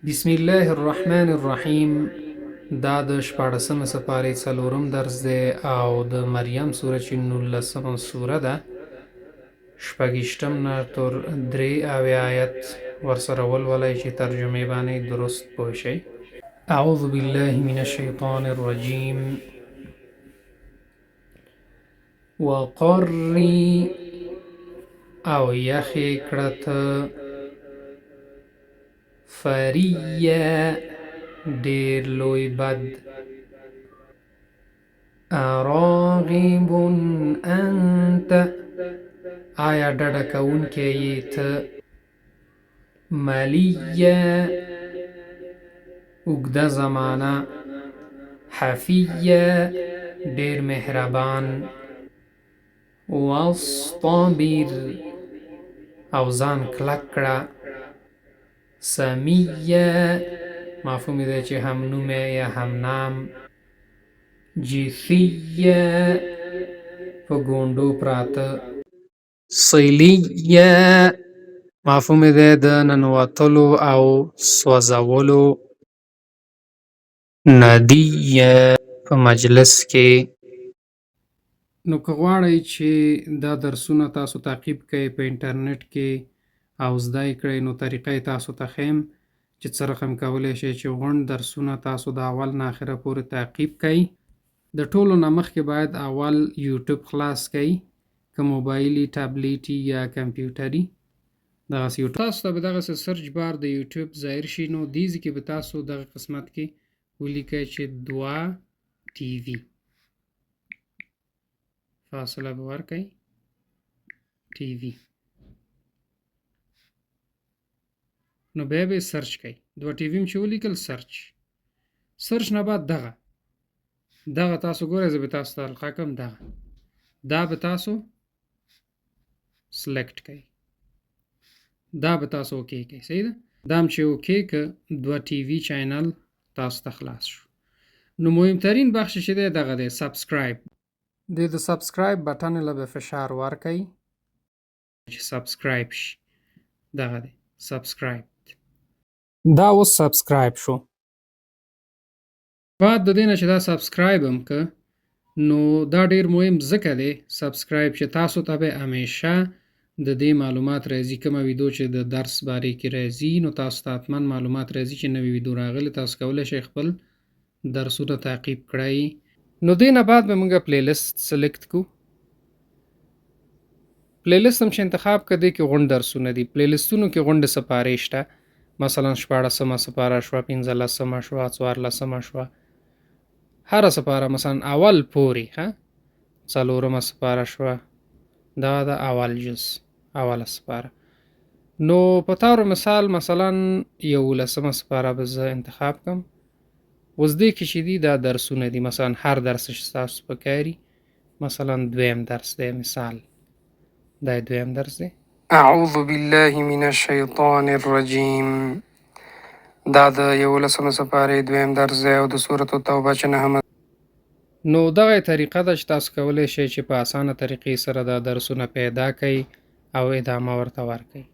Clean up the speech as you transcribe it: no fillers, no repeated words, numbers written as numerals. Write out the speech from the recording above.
بسم الله الرحمن الرحیم. دا د شپاړسمې سپارې څلورم درس دی او د مریم سوره چې 19مه سوره ده، شپږیشتم نه تر درې اویا آیت ورسره ولولئ چې ترجمې باندې درست پوه شئ. اعوذ بالله من الشیطان الرجیم. وقری او یخې کړه ته فریه ډیر لوی بد، اراغب انت آیا ډډه کوونکی یې ته، ملیه اوږده زمانه، حفیه ډیر مهربان، واصطبر او ځان کلک کړه، سمیه مفهوم دی چې هم نومه یا هم نام، جثیه په ګونډو پراته، صلیه مفهوم دی د ننوتلو او سوځولو، ندیه په مجلس کې. نو که غواړئ چې دا درسونه تاسو تعقیب کړئ په انټرنیټ کې او زده یې کړئ، نو طریقه یې تاسو ته ښیم چې څه رقم کولی شئ چې غونډ درسونه تاسو د اول نه آخره پورې تعقیب کړئ. د ټولو نه مخکې باید اول یوټیوب خلاص کړئ، که موبایلي، ټابلیټي یا کمپیوټري. دغسې تاسو ته به دغسې سرچ بار د یوټیوب ظاهر شي، نو دې ځای کې به تاسو دغه قسمت کې ولیکئ چې 2 ټي وي، فاصله به ورکئ ټي وي، نو بیا به سرچ کئ. 2 ټي وي م چې ولیکل سرچ نه بعد دغه تاسو ګورئ، زه به تاسو ته القا کړم، دا به تاسو سلیکټ کئ، دا به تاسو اوکې کئ. صحیح ده؟ دا هم چې اوکې که 2 ټي وي چینل تاسو ته خلاص شو. نو مهمترین بخش چې دی دغه دی، سبسکرایب. د سبسکرایب بټن له به فشار ورکئ چې سبسکرایب شي. دغه دی سبسکرایب. دا اوس سبسکرایب شو. بعد د دې نه چې دا سبسکرایب هم که، نو دا ډیر مهم ځکه دی سبسکرایب چې تاسو ته به همیشه د دې معلومات راځي. کومه ویډیو چې د درس باره کې راځي، نو تاسو ته حتما معلومات راځي چې نوې ویډیو راغلې، تاسو کولی شئ خپل درسونه تعقیب کړئ. نو دې نه بعد به موږ پلی لیست سلیکټ کړو. پلی لیست هم چې انتخاب کړه، دې کې غونډ درسونه دي. پلی لیستونو کې غونډې سپارې شته، مثلا 14مه سپاره شوه، 15مه شوه، 14مه شوه، هره سپاره مثلا اول پورې، 4مه سپاره شوه، دا د اول جز اوله سپاره. نو په طور مثال مثلا 11مه سپاره به زه انتخاب کړم. اوس دې کې چې دي دا درسونه دي، مثلا هر درس چې تاسو پکاري، مثلا 2م درس دی، مثال دا 2م درس دی. اعوذ بالله من الشیطان الرجیم. دا د 11مه سپارې 2م درس دی او د سورة التوبه چې 9مه. نو دغه طریقه ده چې تاسو کولی شئ چې په اسانه طریقې سره دا درسونه پیدا کړئ او ادامه ورته ورکړئ.